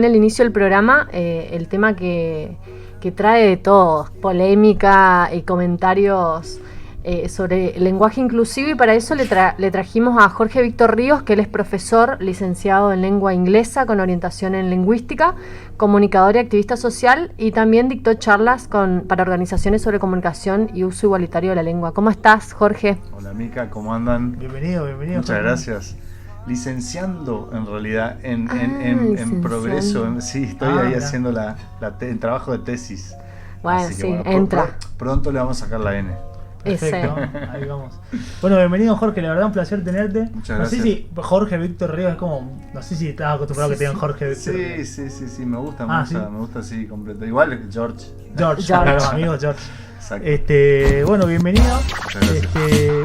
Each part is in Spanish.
En el inicio del programa, el tema que trae de todo, polémica y comentarios sobre el lenguaje inclusivo, y para eso le trajimos a Jorge Víctor Ríos, que él es profesor licenciado en lengua inglesa con orientación en lingüística, comunicador y activista social, y también dictó charlas para organizaciones sobre comunicación y uso igualitario de la lengua. ¿Cómo estás, Jorge? Hola, Mica, ¿cómo andan? Bienvenido. Muchas Jorge. Gracias. Licenciando en realidad en progreso. Sí, estoy ahí haciendo el trabajo de tesis. Bueno, así que, sí, entra. Pronto le vamos a sacar la N. Perfecto, ahí vamos. Bueno, bienvenido, Jorge, la verdad un placer tenerte. Muchas gracias. No sé si Jorge Víctor Ríos es como, no sé si estás acostumbrado a que te digan Jorge Víctor Ríos. Sí, me gusta así completo. Igual George. Claro, amigo George. Exacto. Bueno, bienvenido.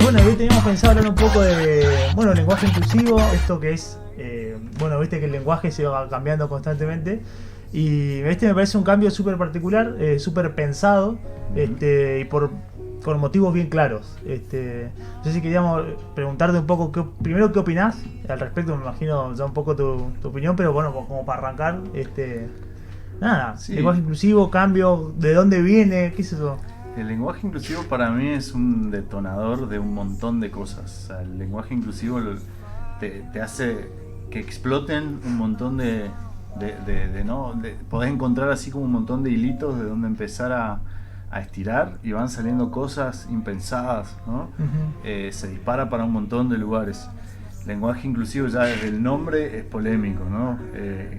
Bueno, hoy teníamos pensado hablar un poco de, lenguaje inclusivo, esto que es, viste que el lenguaje se va cambiando constantemente. Y me parece un cambio súper particular, súper pensado, y por motivos bien claros. No sé si queríamos preguntarte un poco, primero, ¿qué opinás al respecto? Me imagino ya un poco tu opinión, pero bueno, como para arrancar, Sí. Lenguaje inclusivo, cambio, ¿de dónde viene? ¿Qué es eso? El lenguaje inclusivo para mí es un detonador de un montón de cosas. O sea, el lenguaje inclusivo te hace que exploten un montón podés encontrar así como un montón de hilitos de donde empezar a estirar, y van saliendo cosas impensadas, ¿no? Uh-huh. Se dispara para un montón de lugares. Lenguaje inclusivo, ya desde el nombre, es polémico, ¿no?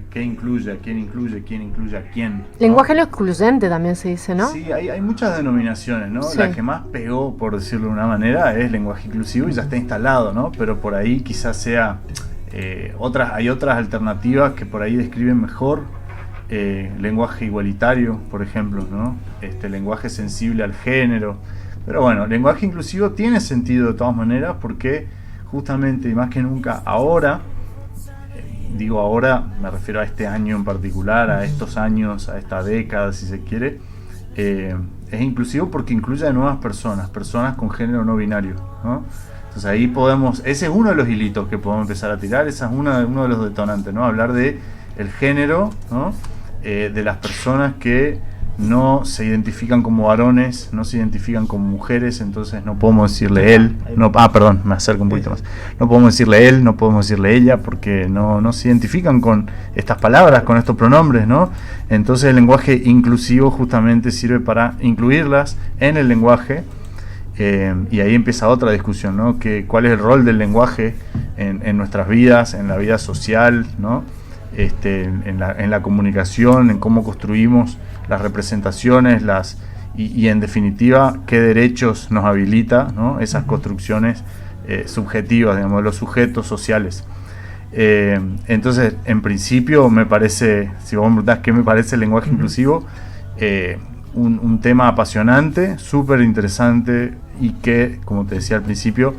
¿Qué incluye? ¿A quién incluye? ¿Quién incluye a quién? ¿No? Lenguaje no excluyente también se dice, ¿no? Sí, hay muchas denominaciones, ¿no? Sí. La que más pegó, por decirlo de una manera, es lenguaje inclusivo y ya está instalado, ¿no? Pero por ahí quizás sea hay otras alternativas que por ahí describen mejor. Lenguaje igualitario, por ejemplo, ¿no? Lenguaje sensible al género. Pero bueno, lenguaje inclusivo tiene sentido de todas maneras, porque justamente y más que nunca ahora, digo ahora, me refiero a este año en particular, a estos años, a esta década si se quiere, es inclusivo porque incluye a nuevas personas con género no binario, ¿no? Entonces ahí ese es uno de los hilitos que podemos empezar a tirar, esa es uno de los detonantes, ¿no? Hablar de el género, ¿no? De las personas que no se identifican como varones, no se identifican como mujeres, entonces no podemos decirle él, me acerco un poquito más, no podemos decirle él, no podemos decirle ella, porque no se identifican con estas palabras, con estos pronombres, ¿no? Entonces el lenguaje inclusivo justamente sirve para incluirlas en el lenguaje, y ahí empieza otra discusión, ¿no? ¿Cuál es el rol del lenguaje en nuestras vidas, en la vida social, ¿no? En la comunicación, en cómo construimos las representaciones, y en definitiva qué derechos nos habilita, ¿no? Esas construcciones subjetivas, digamos, de los sujetos sociales. Entonces, en principio me parece, si vos me preguntás qué me parece el lenguaje inclusivo, un tema apasionante, súper interesante, y que, como te decía al principio,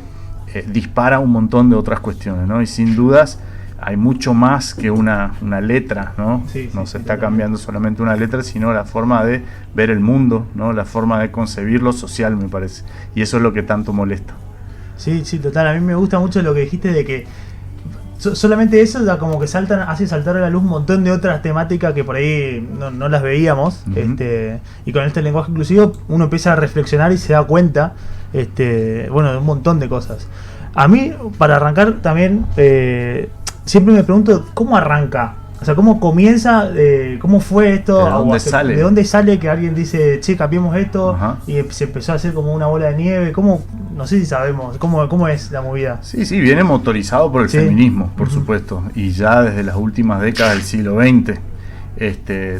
dispara un montón de otras cuestiones, ¿no? Y sin dudas hay mucho más que una letra, ¿no? No se está cambiando solamente una letra, sino la forma de ver el mundo, ¿no? La forma de concebirlo social, me parece. Y eso es lo que tanto molesta. Sí, total. A mí me gusta mucho lo que dijiste de que solamente eso ya como que hace saltar a la luz un montón de otras temáticas que por ahí no las veíamos. Uh-huh. Y con este lenguaje inclusivo uno empieza a reflexionar y se da cuenta, de un montón de cosas. A mí, para arrancar también, siempre me pregunto cómo arranca, o sea, cómo comienza, cómo fue esto, ¿De dónde sale que alguien dice, che, cambiemos esto? Uh-huh. Y se empezó a hacer como una bola de nieve. ¿Cómo? No sé si sabemos cómo es la movida. Sí, viene motorizado por el feminismo, por supuesto, y ya desde las últimas décadas del siglo XX.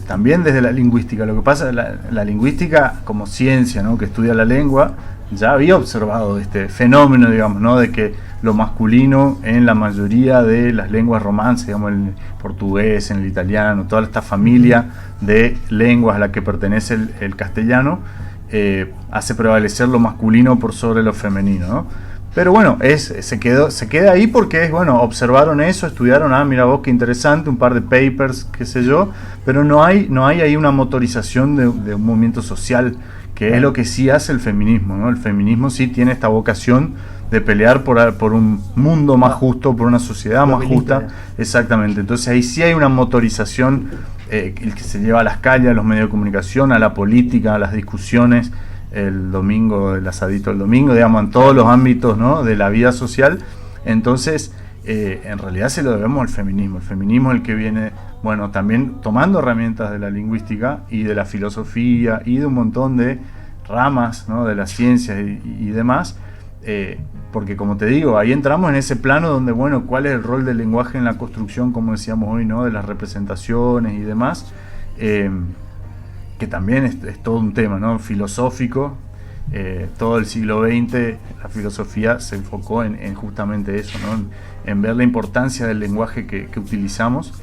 También desde la lingüística. Lo que pasa, la lingüística como ciencia, ¿no? Que estudia la lengua, ya había observado este fenómeno, digamos, ¿no? De que lo masculino en la mayoría de las lenguas romances, digamos, en el portugués, en el italiano, toda esta familia de lenguas a la que pertenece el castellano, hace prevalecer lo masculino por sobre lo femenino, ¿no? Pero bueno, se queda ahí porque observaron eso, estudiaron, mira vos qué interesante, un par de papers, qué sé yo, pero no hay ahí una motorización de un movimiento social que es lo que sí hace el feminismo, ¿no? El feminismo sí tiene esta vocación de pelear por un mundo más justo, por una sociedad más justa. Exactamente. Entonces ahí sí hay una motorización el que se lleva a las calles, a los medios de comunicación, a la política, a las discusiones, el domingo, el asadito del domingo, digamos, en todos los ámbitos, ¿no?, de la vida social. Entonces, en realidad se lo debemos al feminismo. El feminismo es el que viene, bueno, también tomando herramientas de la lingüística y de la filosofía y de un montón de ramas, ¿no?, de las ciencias y demás, porque como te digo, ahí entramos en ese plano donde, bueno, ¿cuál es el rol del lenguaje en la construcción, como decíamos hoy, ¿no?, de las representaciones y demás? Que también es todo un tema, ¿no?, filosófico. Todo el siglo XX la filosofía se enfocó en justamente eso, ¿no?, en ver la importancia del lenguaje que utilizamos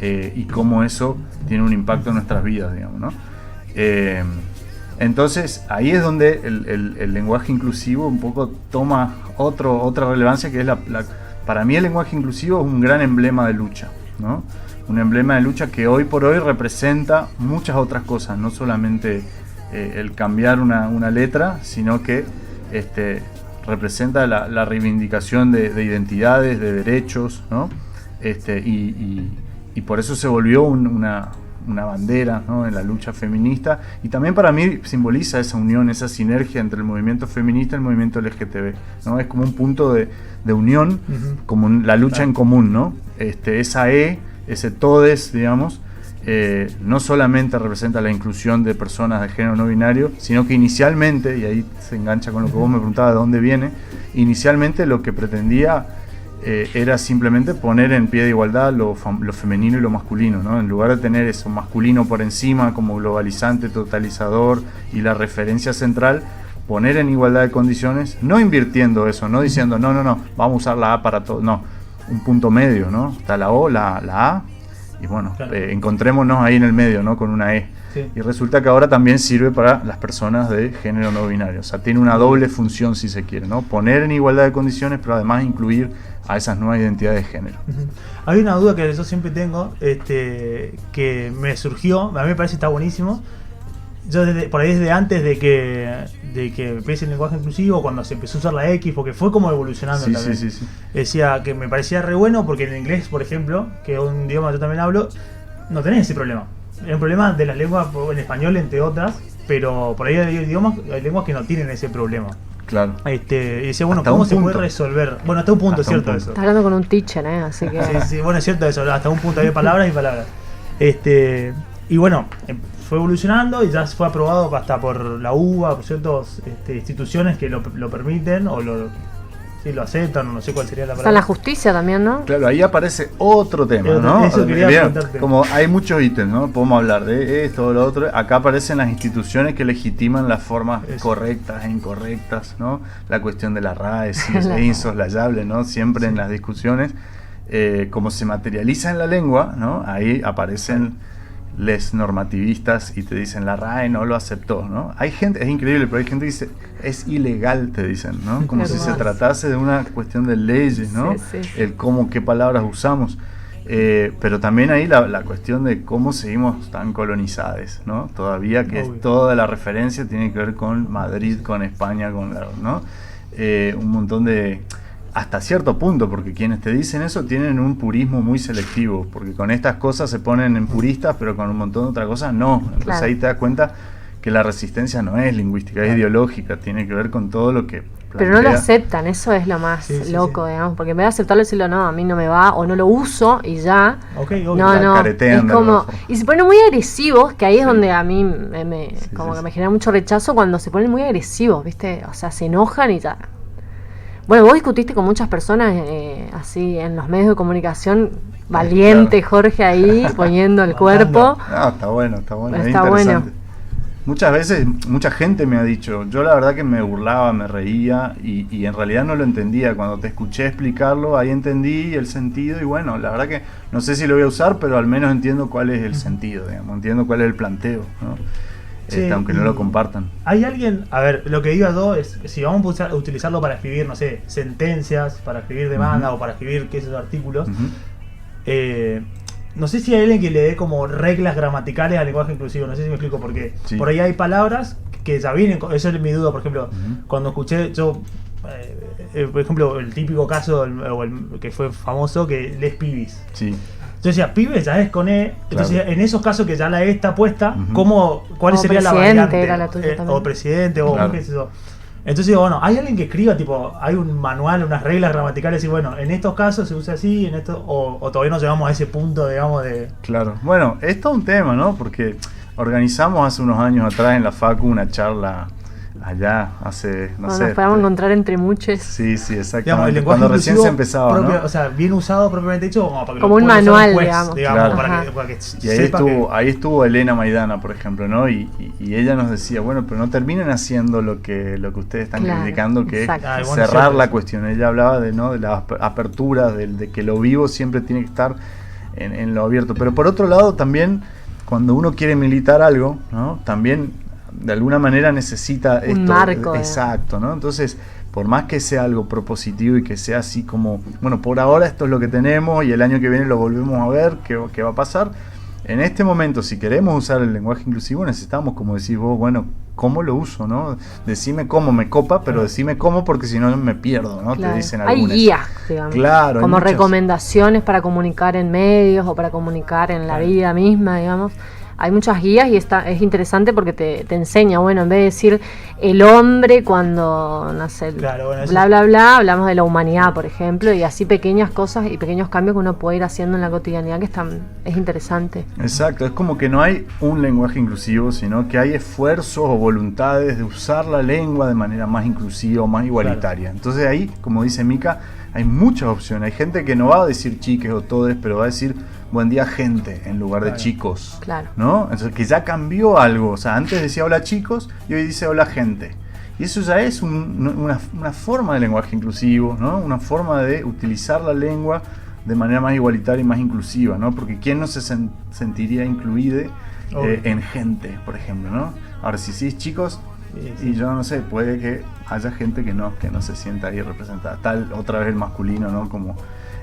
y cómo eso tiene un impacto en nuestras vidas, digamos, ¿no? Entonces ahí es donde el lenguaje inclusivo un poco toma otra relevancia, que es para mí el lenguaje inclusivo es un gran emblema de lucha, ¿no? Un emblema de lucha que hoy por hoy representa muchas otras cosas, no solamente el cambiar una letra, sino que representa la reivindicación de identidades, de derechos, ¿no? Y por eso se volvió una bandera, ¿no?, en la lucha feminista, y también para mí simboliza esa unión, esa sinergia entre el movimiento feminista y el movimiento LGTB, ¿no? Es como un punto de unión, como la lucha en común, ¿no? Esa ese todes, digamos, no solamente representa la inclusión de personas de género no binario, sino que inicialmente, y ahí se engancha con lo que vos me preguntabas de dónde viene, inicialmente lo que pretendía era simplemente poner en pie de igualdad lo femenino y lo masculino, ¿no? En lugar de tener eso masculino por encima como globalizante, totalizador y la referencia central, poner en igualdad de condiciones, no invirtiendo eso, no diciendo no, vamos a usar la A para todo, no, un punto medio, ¿no? Está la O, la A, y bueno, claro, encontrémonos ahí en el medio, ¿no?, con una E. Sí. Y resulta que ahora también sirve para las personas de género no binario, o sea, tiene una doble función, si se quiere, ¿no? Poner en igualdad de condiciones, pero además incluir a esas nuevas identidades de género. Hay una duda que yo siempre tengo, que me surgió, a mí me parece que está buenísimo. Yo por ahí desde antes de que empiece el lenguaje inclusivo, cuando se empezó a usar la X, porque fue como evolucionando también. Sí. Decía que me parecía re bueno porque en inglés, por ejemplo, que es un idioma que yo también hablo, no tenés ese problema. Es un problema de las lenguas en español, entre otras, pero por ahí hay lenguas que no tienen ese problema. Claro. Y decía, bueno, ¿cómo se puede resolver? Bueno, hasta un punto, hasta cierto un eso. Está hablando con un teacher, así que... Sí, bueno, es cierto eso, hasta un punto hay palabras y palabras. Y bueno, fue evolucionando y ya fue aprobado hasta por la UBA, por ciertas instituciones que lo permiten o lo aceptan, no sé cuál sería la palabra. Está en la justicia también, ¿no? Claro, ahí aparece otro tema, ¿no? Eso quería preguntarte. Como hay muchos ítems, ¿no? Podemos hablar de esto o lo otro. Acá aparecen las instituciones que legitiman las formas correctas e incorrectas, ¿no? La cuestión de la RAE, si es insoslayable, ¿no? Siempre en las discusiones. Como se materializa en la lengua, ¿no? Ahí aparecen les normativistas y te dicen la RAE no lo aceptó, ¿no? Hay gente, es increíble, pero hay gente que dice es ilegal, te dicen, ¿no? Como si se tratase de una cuestión de leyes, ¿no? Sí. El cómo, qué palabras usamos. Pero también ahí la cuestión de cómo seguimos tan colonizados, ¿no? Todavía que toda la referencia tiene que ver con Madrid, con España, con ¿no? Un montón de... Hasta cierto punto, porque quienes te dicen eso tienen un purismo muy selectivo, porque con estas cosas se ponen en puristas, pero con un montón de otras cosas no. Entonces claro, ahí te das cuenta que la resistencia no es lingüística, es ideológica, tiene que ver con todo lo que plantea. Pero no lo aceptan, eso es lo más loco, digamos, porque en vez de aceptarlo y decirlo, no, a mí no me va, o no lo uso y ya, no, es como, y se ponen muy agresivos, que ahí es donde a mí que me genera mucho rechazo cuando se ponen muy agresivos, ¿viste? O sea, se enojan y ya. Bueno, vos discutiste con muchas personas así en los medios de comunicación, valiente, claro. Jorge ahí poniendo el cuerpo. No, está bueno, es interesante. Bueno. Muchas veces, mucha gente me ha dicho, yo la verdad que me burlaba, me reía y en realidad no lo entendía. Cuando te escuché explicarlo, ahí entendí el sentido y bueno, la verdad que no sé si lo voy a usar, pero al menos entiendo cuál es el sentido, digamos, entiendo cuál es el planteo, ¿no? Sí, aunque no lo compartan. Hay alguien, a ver, lo que digo yo es, si vamos a utilizarlo para escribir, no sé, sentencias, para escribir demanda o para escribir, qué sé yo, artículos, no sé si hay alguien que le dé como reglas gramaticales al lenguaje inclusivo, no sé si me explico, porque Sí. por ahí hay palabras que ya vienen, eso es mi duda, por ejemplo, cuando escuché yo, por ejemplo, el típico caso, que fue famoso, que les pibis. Sí. Yo decía, pibes ya es con E, entonces Claro. en esos casos que ya la E está puesta, Ujú. ¿cuál O sería la presidente variante? era la tuya también. O presidente, o Claro. qué sé yo. Entonces digo, bueno, hay alguien que escriba, tipo, hay un manual, unas reglas gramaticales y bueno, en estos casos se usa así, en esto, o todavía no llegamos a ese punto, digamos, de... Claro. Bueno, es todo un tema, ¿no? Porque organizamos hace unos años atrás en la Facu una charla allá, hace, no Cuando sé. nos podamos encontrar entre muchos. Sí, sí, Digamos, el exactamente. lenguaje Cuando recién inclusivo se empezaba, propio, ¿no? o sea, bien usado propiamente dicho, como para que Como lo un pueda usar manual, después, digamos. para Ajá. que Y ahí sepa ahí estuvo Elena Maidana, por ejemplo, ¿no? Y ella nos decía, bueno, pero no terminen haciendo lo que ustedes están Claro, criticando, que exacto. Ah, es bueno, cerrar siempre la eso. cuestión. Ella hablaba de, ¿no? de las aperturas, de que lo vivo siempre tiene que estar en lo abierto. Pero por otro lado, también, cuando uno quiere militar algo, ¿no? También, de alguna manera, necesita Un esto. marco, Exacto, ¿no? Entonces, por más que sea algo propositivo y que sea así como, bueno, por ahora esto es lo que tenemos y el año que viene lo volvemos a ver, qué va a pasar. En este momento, si queremos usar el lenguaje inclusivo, necesitamos, como decís vos, bueno, ¿cómo lo uso, no? Decime cómo me copa, pero decime cómo porque si no me pierdo, ¿no? Claro. Te dicen Hay algunas. guías, digamos. Claro, hay como muchas. recomendaciones para comunicar en medios o para comunicar en la vida misma, digamos. Hay muchas guías y es interesante porque te enseña, bueno, en vez de decir el hombre cuando, no sé, Claro, bueno, eso- bla, bla, bla, hablamos de la humanidad, por ejemplo, y así pequeñas cosas y pequeños cambios que uno puede ir haciendo en la cotidianidad es interesante. Exacto, es como que no hay un lenguaje inclusivo, sino que hay esfuerzos o voluntades de usar la lengua de manera más inclusiva o más igualitaria. Claro. Entonces ahí, como dice Mica, hay muchas opciones. Hay gente que no va a decir chiques o todes, pero va a decir buen día gente en lugar de chicos. Claro. ¿No? Entonces que ya cambió algo. O sea, antes decía hola chicos y hoy dice hola gente. Y eso ya es una forma de lenguaje inclusivo, ¿no? Una forma de utilizar la lengua de manera más igualitaria y más inclusiva, ¿no? Porque ¿quién no se sentiría incluido en gente, por ejemplo, ¿no? Ahora, si sí chicos, y yo no sé, puede que haya gente que no se sienta ahí representada. Tal, otra vez el masculino, ¿no? Como...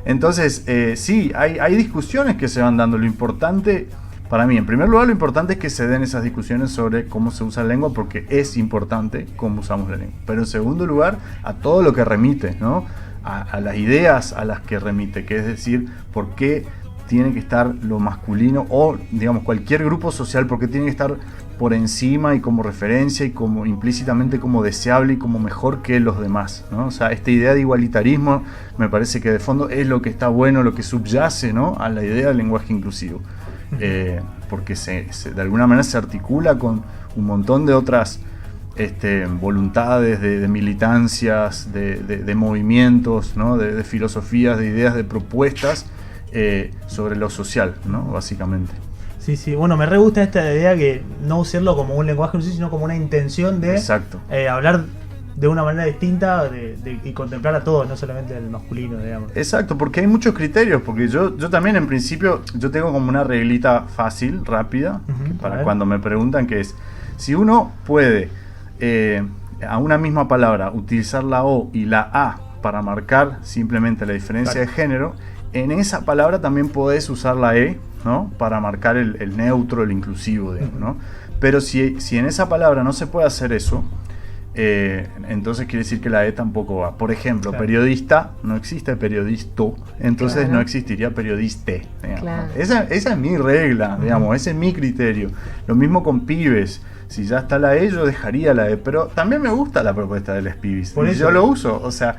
Entonces, sí, hay discusiones que se van dando. Lo importante, para mí, en primer lugar, lo importante es que se den esas discusiones sobre cómo se usa la lengua, porque es importante cómo usamos la lengua. Pero en segundo lugar, a todo lo que remite, ¿no? A las ideas a las que remite, que es decir, por qué tiene que estar lo masculino o, digamos, cualquier grupo social, por qué tiene que estar por encima y como referencia y como implícitamente como deseable y como mejor que los demás, ¿no? O sea, esta idea de igualitarismo me parece que de fondo es lo que está bueno, lo que subyace, ¿no? A la idea del lenguaje inclusivo, porque de alguna manera se articula con un montón de otras voluntades de militancias, de movimientos, ¿no? de filosofías, de ideas, de propuestas sobre lo social, ¿no? Básicamente. Sí, sí, bueno, me re gusta esta idea que no usarlo como un lenguaje inclusivo, sino como una intención de hablar de una manera distinta y contemplar a todos, no solamente al masculino, digamos. Exacto, porque hay muchos criterios, porque yo también en principio, yo tengo como una reglita fácil, rápida, para cuando me preguntan, que es, si uno puede a una misma palabra utilizar la O y la A para marcar simplemente la diferencia de género, en esa palabra también podés usar la E, ¿no? Para marcar el neutro, el inclusivo, digamos, ¿no? Pero si en esa palabra no se puede hacer eso, entonces quiere decir que la E tampoco va. Por ejemplo, periodista, no existe periodisto, entonces no existiría periodiste, digamos, ¿no? Esa es mi regla, digamos, ese es mi criterio. Lo mismo con pibes. Si ya está la E, yo dejaría la E, pero también me gusta la propuesta de los pibis. Y yo lo uso, o sea,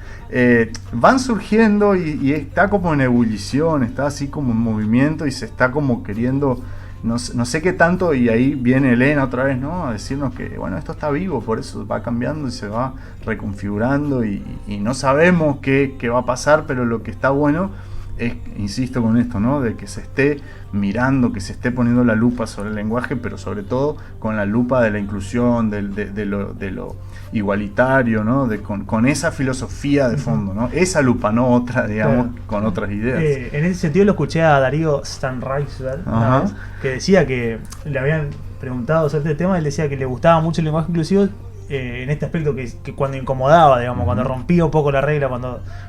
van surgiendo y está como en ebullición, está así como en movimiento y se está como queriendo, no sé qué tanto, y ahí viene Elena otra vez, ¿no? A decirnos que, bueno, esto está vivo, por eso va cambiando y se va reconfigurando y no sabemos qué va a pasar, pero lo que está bueno es, insisto con esto, ¿no? De que se esté mirando, que se esté poniendo la lupa sobre el lenguaje, pero sobre todo con la lupa de la inclusión, de lo igualitario, ¿no? Con esa filosofía de fondo, ¿no? Esa lupa, no otra, digamos, con otras ideas. En ese sentido lo escuché a Darío Stanriver una vez, que decía que le habían preguntado sobre este tema, él decía que le gustaba mucho el lenguaje inclusivo en este aspecto que cuando incomodaba, digamos, cuando rompía un poco la regla,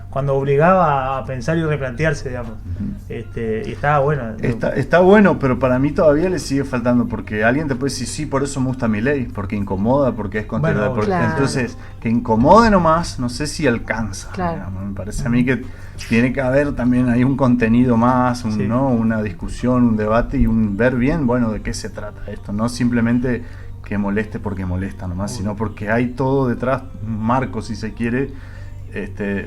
cuando obligaba a pensar y replantearse, digamos. Y estaba bueno. Está bueno, pero para mí todavía le sigue faltando, porque alguien te puede decir, sí, por eso me gusta mi ley, porque incomoda, porque es contra claro. Entonces, que incomode nomás, no sé si alcanza. Claro. Digamos. Me parece a mí que tiene que haber también ahí un contenido más, ¿no? Una discusión, un debate y ver bien, bueno, de qué se trata esto, no simplemente que moleste porque molesta nomás, sino porque hay todo detrás, un marco, si se quiere,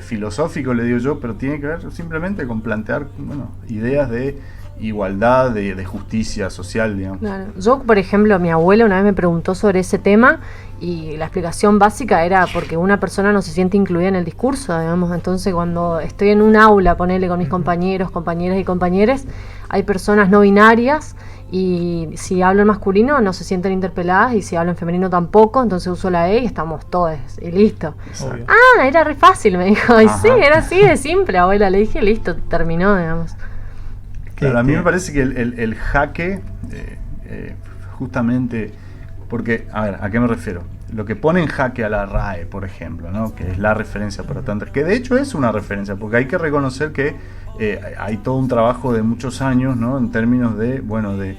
filosófico, le digo yo, pero tiene que ver simplemente con plantear, bueno, ideas de igualdad, de justicia social, digamos. Claro. Yo, por ejemplo, mi abuela una vez me preguntó sobre ese tema y la explicación básica era porque una persona no se siente incluida en el discurso, digamos. Entonces, cuando estoy en un aula, ponele con mis compañeros, compañeras y compañeres, hay personas no binarias y si hablo en masculino no se sienten interpeladas y si hablo en femenino tampoco, entonces uso la E y estamos todos y listo. Obvio. Ah, era re fácil, me dijo. Y sí, era así de simple, abuela. Le dije, listo, terminó, digamos. Claro, a mí me parece que el jaque, justamente, porque, a ver, ¿a qué me refiero? Lo que pone en jaque a la RAE, por ejemplo, ¿no? Que es la referencia para tantas, que de hecho es una referencia, porque hay que reconocer que hay todo un trabajo de muchos años, ¿no? En términos de, bueno, de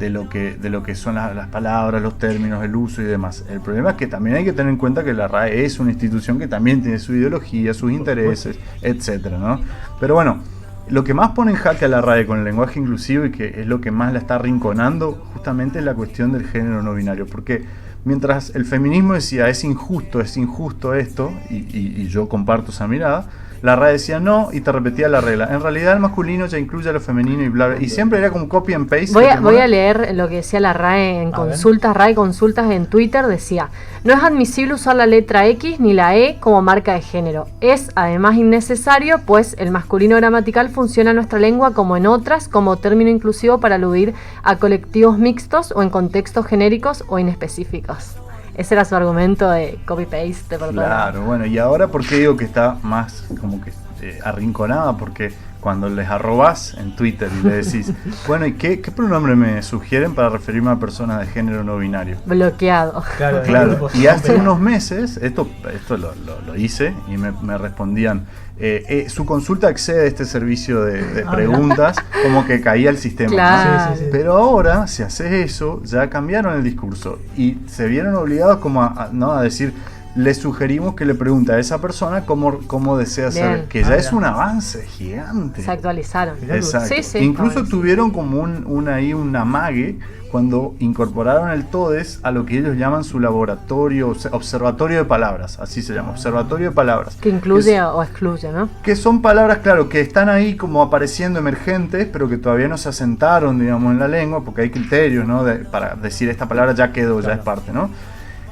lo que son las palabras, los términos, el uso y demás. El problema es que también hay que tener en cuenta que la RAE es una institución que también tiene su ideología, sus intereses, etcétera, ¿no? Pero bueno, lo que más pone en jaque a la RAE con el lenguaje inclusivo y que es lo que más la está arrinconando justamente es la cuestión del género no binario, porque mientras el feminismo decía es injusto esto, y yo comparto esa mirada, la RAE decía no y te repetía la regla. En realidad el masculino ya incluye a lo femenino y bla, bla, y siempre era como copy and paste. Voy a leer lo que decía la RAE en consultas, RAE consultas en Twitter, decía: no es admisible usar la letra X ni la E como marca de género. Es además innecesario, pues el masculino gramatical funciona en nuestra lengua como en otras, como término inclusivo para aludir a colectivos mixtos o en contextos genéricos o inespecíficos. Ese era su argumento de copy-paste. Claro, bueno, y ahora, ¿por qué digo que está más como que arrinconada? Porque cuando les arrobás en Twitter y le decís, bueno, ¿y qué pronombre me sugieren para referirme a personas de género no binario? Bloqueado. Claro. Y hace unos meses, esto lo hice y me respondían, su consulta accede a este servicio de preguntas, como que caía el sistema. Claro. Sí. Pero ahora, si haces eso, ya cambiaron el discurso y se vieron obligados como a decir, le sugerimos que le pregunte a esa persona cómo desea ser, que ya es un avance gigante. Se actualizaron. Exacto. Sí, Incluso tuvieron como un amague cuando incorporaron el TODES a lo que ellos llaman su laboratorio, observatorio de palabras, así se llama, observatorio de palabras. Que incluye o excluye, ¿no? Que son palabras, claro, que están ahí como apareciendo emergentes, pero que todavía no se asentaron, digamos, en la lengua, porque hay criterios, ¿no? Para decir esta palabra ya quedó, ya es parte, ¿no?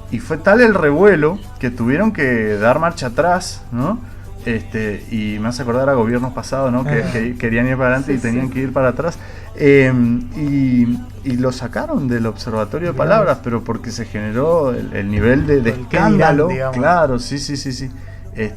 Y fue tal el revuelo que tuvieron que dar marcha atrás, ¿no? Y me hace acordar a gobiernos pasados, ¿no? Que querían ir para adelante y tenían que ir para atrás. Y lo sacaron del observatorio de palabras, pero porque se generó el nivel de escándalo. Claro, sí.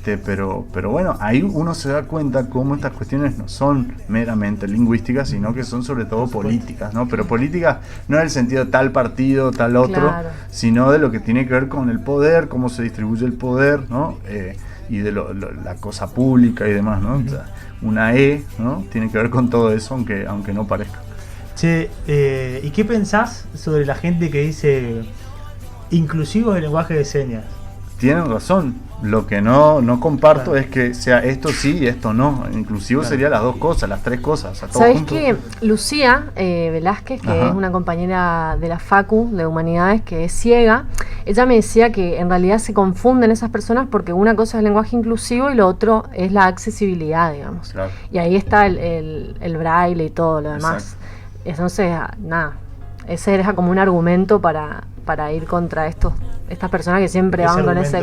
Pero bueno, ahí uno se da cuenta cómo estas cuestiones no son meramente lingüísticas, sino que son sobre todo políticas, ¿no? Pero políticas no en el sentido de tal partido, tal otro, sino de lo que tiene que ver con el poder, cómo se distribuye el poder, ¿no? Y de la cosa pública y demás, ¿no? O sea, una E, ¿no? Tiene que ver con todo eso, aunque no parezca. Che, ¿y qué pensás sobre la gente que dice inclusivo del lenguaje de señas? Tienen razón. Lo que no comparto es que sea esto sí y esto no. Inclusivo sería las dos cosas, las tres cosas. ¿Sabés que Lucía Velázquez, que es una compañera de la Facu de Humanidades, que es ciega, ella me decía que en realidad se confunden esas personas porque una cosa es el lenguaje inclusivo y lo otro es la accesibilidad, digamos. Claro. Y ahí está el braille y todo lo demás. Exacto. Entonces, nada, ese era como un argumento para ir contra estas personas que siempre van con ese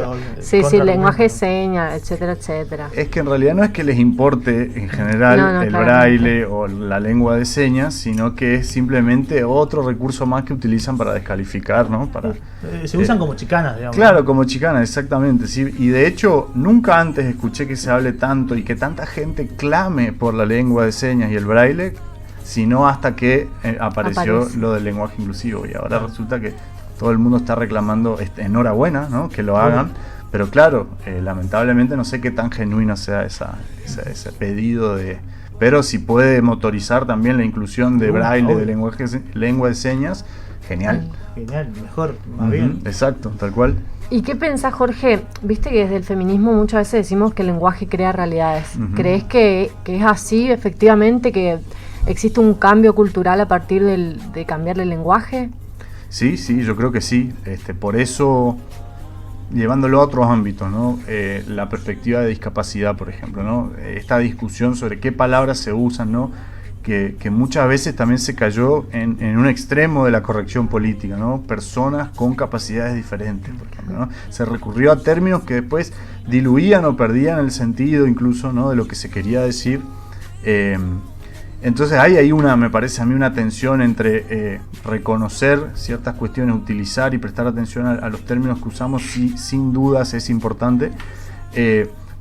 lenguaje de señas, etcétera. Es que en realidad no es que les importe en general el braille o la lengua de señas, sino que es simplemente otro recurso más que utilizan para descalificar, ¿no? Se usan como chicanas, digamos. Claro, como chicanas, exactamente. Sí. Y de hecho, nunca antes escuché que se hable tanto y que tanta gente clame por la lengua de señas y el braille, sino hasta que apareció lo del lenguaje inclusivo. Y ahora resulta que todo el mundo está reclamando, enhorabuena, ¿no? Que lo hagan, pero claro, lamentablemente no sé qué tan genuino sea ese pedido de... Pero si puede motorizar también la inclusión de braille, de lengua de señas, genial. Genial, mejor, más bien. Exacto, tal cual. ¿Y qué pensás, Jorge? Viste que desde el feminismo muchas veces decimos que el lenguaje crea realidades. ¿Crees que es así, efectivamente, que existe un cambio cultural a partir de cambiar el lenguaje? Sí, yo creo que sí. Por eso, llevándolo a otros ámbitos, ¿no? La perspectiva de discapacidad, por ejemplo, ¿no? Esta discusión sobre qué palabras se usan, ¿no? Que muchas veces también se cayó en un extremo de la corrección política, ¿no? Personas con capacidades diferentes, por ejemplo, ¿no? Se recurrió a términos que después diluían o perdían el sentido incluso, ¿no? De lo que se quería decir. Entonces hay ahí me parece a mí una tensión entre reconocer ciertas cuestiones, utilizar y prestar atención a los términos que usamos, sí, sin dudas es importante,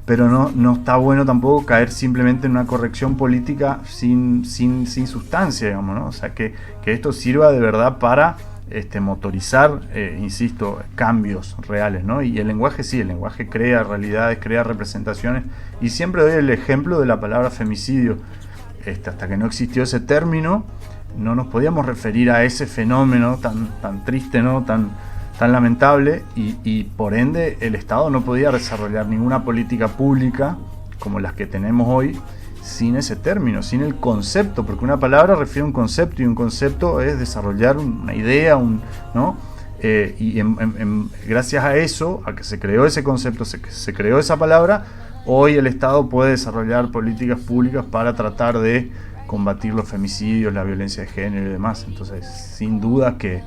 pero no está bueno tampoco caer simplemente en una corrección política sin sustancia, digamos, ¿no? O sea, que esto sirva de verdad para motorizar, insisto, cambios reales, ¿no? Y el lenguaje sí, el lenguaje crea realidades, crea representaciones, y siempre doy el ejemplo de la palabra femicidio. Hasta que no existió ese término, no nos podíamos referir a ese fenómeno tan triste, ¿no? tan lamentable, y por ende el Estado no podía desarrollar ninguna política pública como las que tenemos hoy sin ese término, sin el concepto, porque una palabra refiere a un concepto, y un concepto es desarrollar una idea, ¿no? Y gracias a eso, a que se creó ese concepto, se creó esa palabra, hoy el Estado puede desarrollar políticas públicas para tratar de combatir los femicidios, la violencia de género y demás. Entonces, sin duda que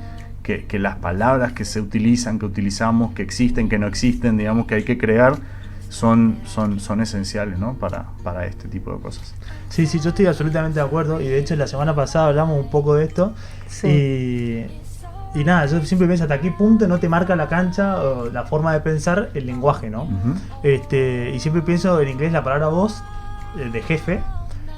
las palabras que se utilizan, que utilizamos, que existen, que no existen, digamos, que hay que crear, son esenciales, ¿no? para este tipo de cosas. Sí, yo estoy absolutamente de acuerdo, y de hecho la semana pasada hablamos un poco de esto, sí. Y nada, yo siempre pienso hasta qué punto no te marca la cancha o la forma de pensar el lenguaje, ¿no? Y siempre pienso en inglés la palabra voz, de jefe,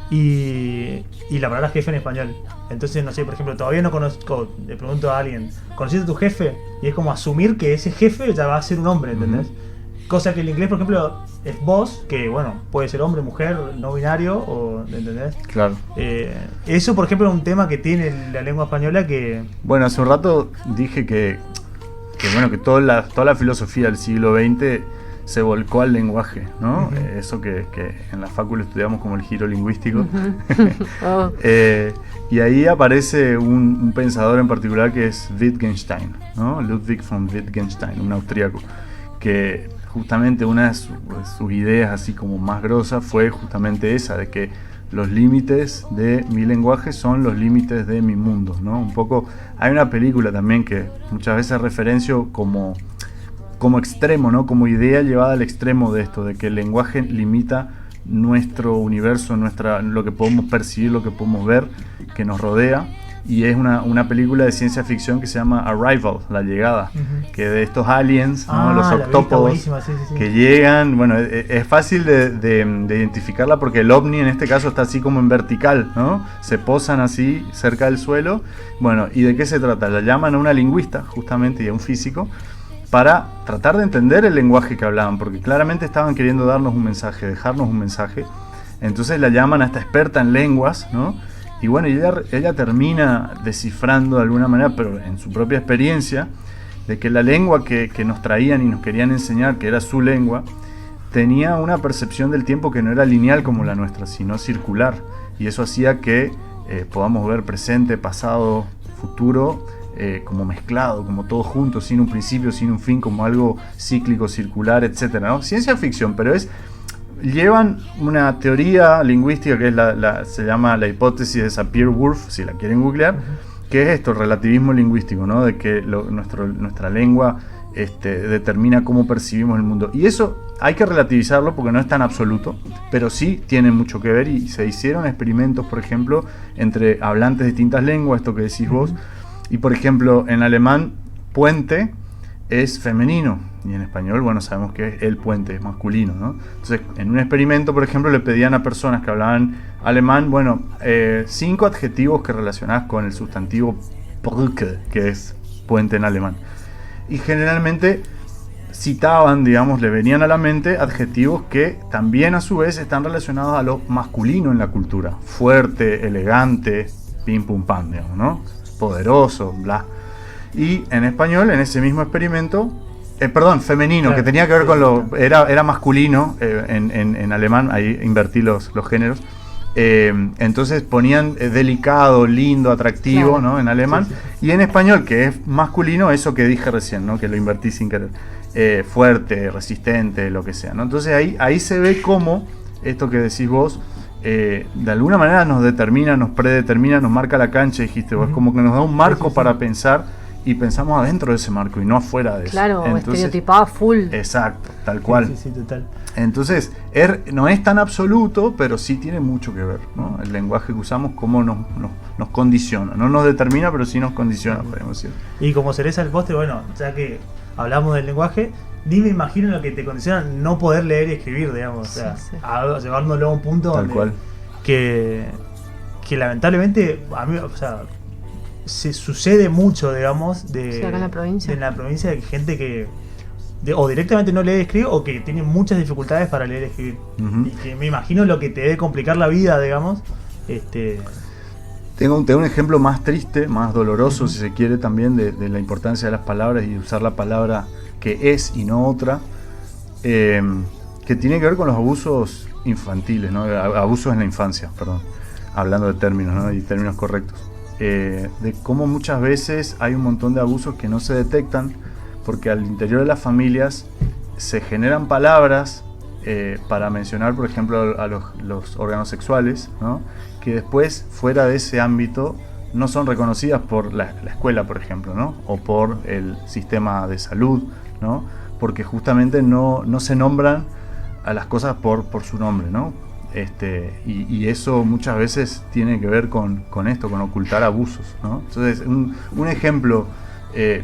y la palabra jefe en español. Entonces, no sé, por ejemplo, todavía no conozco, le pregunto a alguien, ¿conociste a tu jefe? Y es como asumir que ese jefe ya va a ser un hombre, ¿entendés? Cosa que el inglés, por ejemplo, es voz, que bueno, puede ser hombre, mujer, no binario, ¿entendés? Claro. Eso, por ejemplo, es un tema que tiene la lengua española que... Bueno, hace un rato dije que toda la filosofía del siglo XX se volcó al lenguaje, ¿no? Eso que en la facu estudiamos como el giro lingüístico. Y ahí aparece un pensador en particular que es Wittgenstein, ¿no? Ludwig von Wittgenstein, un austríaco, que justamente una de sus ideas así como más grosas fue justamente esa, de que los límites de mi lenguaje son los límites de mi mundo, ¿no? Un poco, hay una película también que muchas veces referencio como extremo, ¿no? Como idea llevada al extremo de esto, de que el lenguaje limita nuestro universo, lo que podemos percibir, lo que podemos ver, que nos rodea. Y es una película de ciencia ficción que se llama Arrival, La Llegada, que de estos aliens, ¿no? Los octópodos, sí. Que llegan, bueno, es fácil de identificarla porque el ovni en este caso está así como en vertical, ¿no? Se posan así cerca del suelo. Bueno, ¿y de qué se trata? La llaman a una lingüista, justamente, y a un físico, para tratar de entender el lenguaje que hablaban, porque claramente estaban queriendo darnos un mensaje, dejarnos un mensaje. Entonces la llaman a esta experta en lenguas, ¿no? Y bueno, ella termina descifrando de alguna manera, pero en su propia experiencia, de que la lengua que nos traían y nos querían enseñar, que era su lengua, tenía una percepción del tiempo que no era lineal como la nuestra, sino circular. Y eso hacía que podamos ver presente, pasado, futuro, como mezclado, como todo junto, sin un principio, sin un fin, como algo cíclico, circular, etcétera, ¿no? Ciencia ficción, pero llevan una teoría lingüística que es se llama la hipótesis de Sapir-Whorf, si la quieren googlear, que es esto, el relativismo lingüístico, ¿no? De que nuestra lengua determina cómo percibimos el mundo. Y eso hay que relativizarlo porque no es tan absoluto, pero sí tiene mucho que ver, y se hicieron experimentos, por ejemplo, entre hablantes de distintas lenguas, esto que decís vos, y por ejemplo, en alemán, puente es femenino, y en español, bueno, sabemos que es el puente, es masculino, ¿no? Entonces, en un experimento, por ejemplo, le pedían a personas que hablaban alemán, 5 adjetivos que relacionás con el sustantivo Brücke, que es puente en alemán. Y generalmente citaban, digamos, le venían a la mente adjetivos que también a su vez están relacionados a lo masculino en la cultura. Fuerte, elegante, pim pum pam, digamos, ¿no? Poderoso, bla. Y en español, en ese mismo experimento, femenino, claro, que tenía que ver con lo... Era masculino, en alemán, ahí invertí los géneros. Entonces ponían delicado, lindo, atractivo, claro, ¿no? En alemán. Sí, sí. Y en español, que es masculino, eso que dije recién, ¿no? Que lo invertí sin querer. Fuerte, resistente, lo que sea, ¿no? Entonces ahí se ve cómo esto que decís vos, de alguna manera nos determina, nos predetermina, nos marca la cancha, dijiste vos, como que nos da un marco para pensar, y pensamos adentro de ese marco y no afuera de eso. Claro, estereotipado full. Exacto, tal cual. Sí, total. Entonces, no es tan absoluto, pero sí tiene mucho que ver, ¿no? El lenguaje que usamos, cómo nos condiciona. No nos determina, pero sí nos condiciona, podemos decir. Y como cereza el postre, bueno, ya que hablamos del lenguaje, ni me imagino lo que te condiciona no poder leer y escribir, digamos. O sea, llevándolo a un punto tal donde cual. Que lamentablemente a mí, o sea, se sucede mucho, digamos, acá en la provincia. En la provincia de gente que o directamente no lee y escribe, o que tiene muchas dificultades para leer y escribir. Y que me imagino lo que te debe complicar la vida, digamos. Tengo un ejemplo más triste, más doloroso, si se quiere, también de la importancia de las palabras y usar la palabra que es y no otra, que tiene que ver con los abusos infantiles, ¿no? Abusos en la infancia, perdón, hablando de términos, ¿no? Y términos correctos. De cómo muchas veces hay un montón de abusos que no se detectan porque al interior de las familias se generan palabras para mencionar, por ejemplo, a los órganos sexuales, ¿no? Que después, fuera de ese ámbito, no son reconocidas por la escuela, por ejemplo, ¿no? O por el sistema de salud, ¿no? Porque justamente no se nombran a las cosas por su nombre, ¿no? Y eso muchas veces tiene que ver con esto, con ocultar abusos, ¿no? Entonces, un ejemplo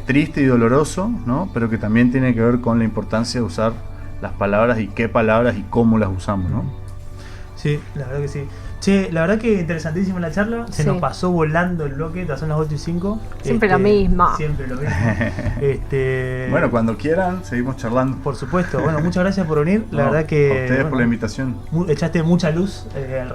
triste y doloroso, ¿no? Pero que también tiene que ver con la importancia de usar las palabras y qué palabras y cómo las usamos, ¿no? Sí, la verdad que sí. Che, la verdad que interesantísima la charla. Se nos pasó volando el bloque, son las 8:05. Siempre lo mismo. Siempre lo mismo. Bueno, cuando quieran, seguimos charlando. Por supuesto. Bueno, muchas gracias por venir. La verdad que... A ustedes por la invitación. Echaste mucha luz al